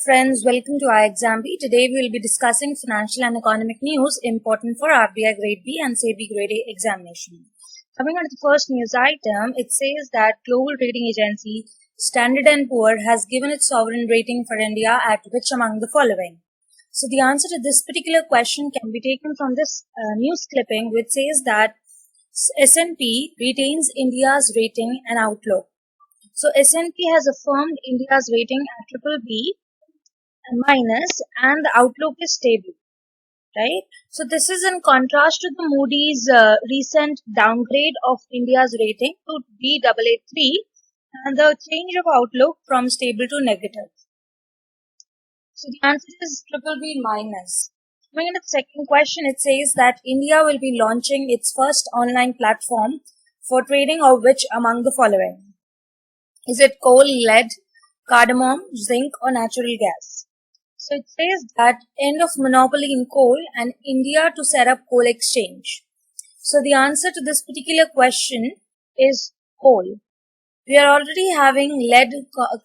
friends, welcome to iExamB. Today we will be discussing financial and economic news important for RBI Grade B and SEBI Grade A examination. Coming on to the first news item, it says that global rating agency Standard & Poor has given its sovereign rating for India at which among the following? So the answer to this particular question can be taken from this news clipping, which says that S&P retains India's rating and outlook. So S&P has affirmed India's rating at BBB minus and the outlook is stable, right? So this is in contrast to the Moody's recent downgrade of India's rating to Baa3 and the change of outlook from stable to negative. So the answer is BBB minus. Coming into the second question, it says that India will be launching its first online platform for trading of which among the following? Is it coal, lead, cardamom, zinc or natural gas? So it says that end of monopoly in coal and India to set up coal exchange. So the answer to this particular question is coal. We are already having lead,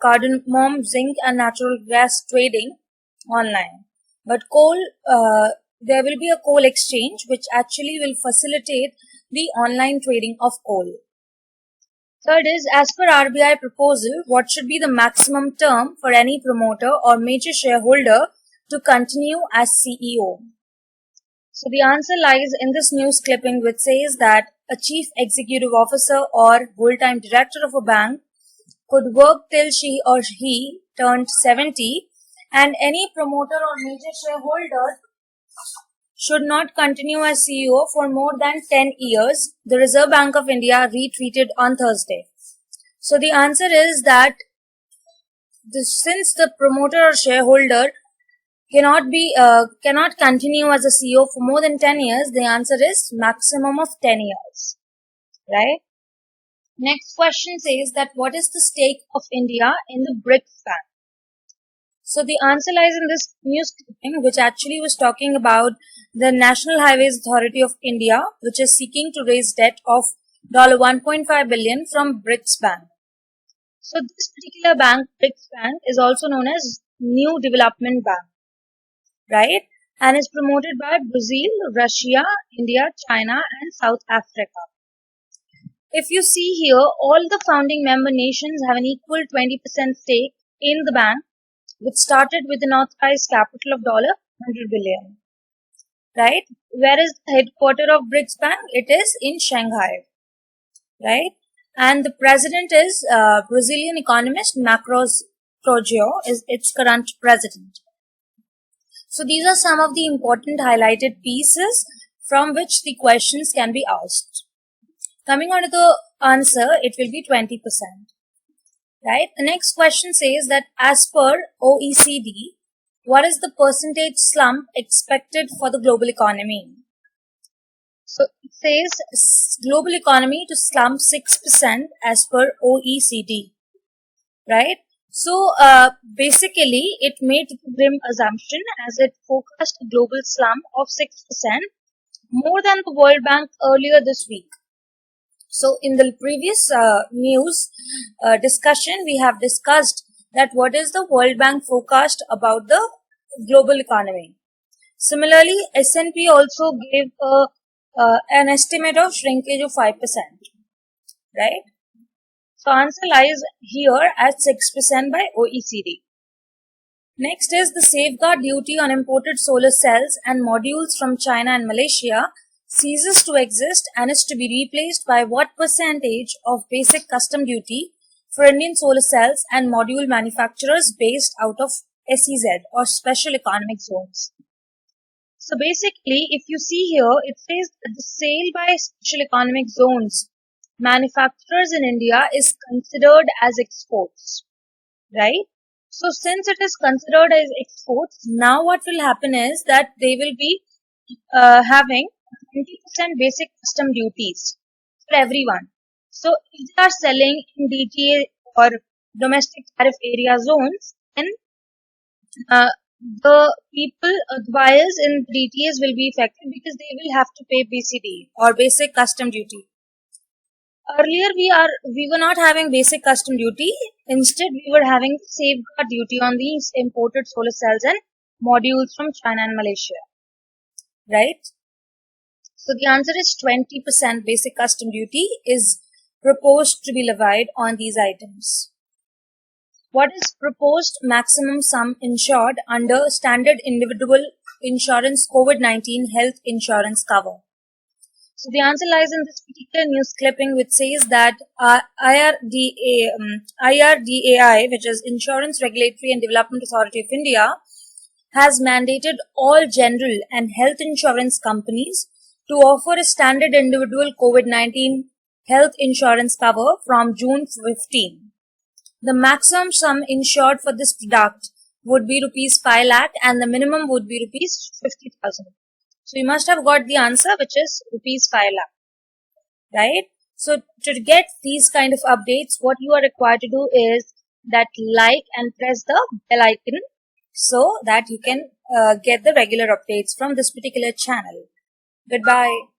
cardamom, zinc and natural gas trading online. But coal, there will be a coal exchange which actually will facilitate the online trading of coal. Third is, as per RBI proposal, what should be the maximum term for any promoter or major shareholder to continue as CEO? So the answer lies in this news clipping which says that a chief executive officer or full-time director of a bank could work till she or he turned 70 and any promoter or major shareholder should not continue as CEO for more than 10 years, the Reserve Bank of India retweeted on Thursday. So the answer is that since the promoter or shareholder cannot continue as a CEO for more than 10 years, the answer is maximum of 10 years, right? Next question says that what is the stake of India in the BRICS Bank? So the answer lies in this news clipping, which actually was talking about the National Highways Authority of India, which is seeking to raise debt of $1.5 billion from BRICS Bank. So this particular bank, BRICS Bank, is also known as New Development Bank, right? And is promoted by Brazil, Russia, India, China, and South Africa. If you see here, all the founding member nations have an equal 20% stake in the bank, which started with an authorized capital of $100 billion, right? Where is the headquarters of BRICS Bank? It is in Shanghai, right? And the president is Brazilian economist Macros Proggio is its current president. So these are some of the important highlighted pieces from which the questions can be asked. Coming on to the answer, it will be 20%. Right? The next question says that as per OECD, what is the percentage slump expected for the global economy? So it says global economy to slump 6% as per OECD. Right? So basically it made a grim assumption as it forecast a global slump of 6%, more than the World Bank earlier this week. So in the previous news discussion, we have discussed that what is the World Bank forecast about the global economy. Similarly, S&P also gave an estimate of shrinkage of 5%, right? So answer lies here at 6% by OECD. Next is the safeguard duty on imported solar cells and modules from China and Malaysia ceases to exist and is to be replaced by what percentage of basic custom duty for Indian solar cells and module manufacturers based out of SEZ or special economic zones. So basically, if you see here, it says that the sale by special economic zones manufacturers in India is considered as exports, right? So since it is considered as exports, now what will happen is that they will be having 20% basic custom duties for everyone. So if they are selling in DTA or domestic tariff area zones, then the people, the buyers in DTAs will be affected because they will have to pay BCD or basic custom duty. Earlier we were not having basic custom duty Instead, we were having safeguard duty on these imported solar cells and modules from China and Malaysia, right? So the answer is 20% basic custom duty is proposed to be levied on these items. What is proposed maximum sum insured under standard individual insurance COVID-19 health insurance cover? So the answer lies in this particular news clipping, which says that IRDAI, which is Insurance Regulatory and Development Authority of India, has mandated all general and health insurance companies to offer a standard individual COVID-19 health insurance cover from June 15. The maximum sum insured for this product would be rupees 5 lakh and the minimum would be rupees 50,000. So you must have got the answer, which is rupees 5 lakh, right? So to get these kind of updates, what you are required to do is that like and press the bell icon so that you can get the regular updates from this particular channel. Goodbye.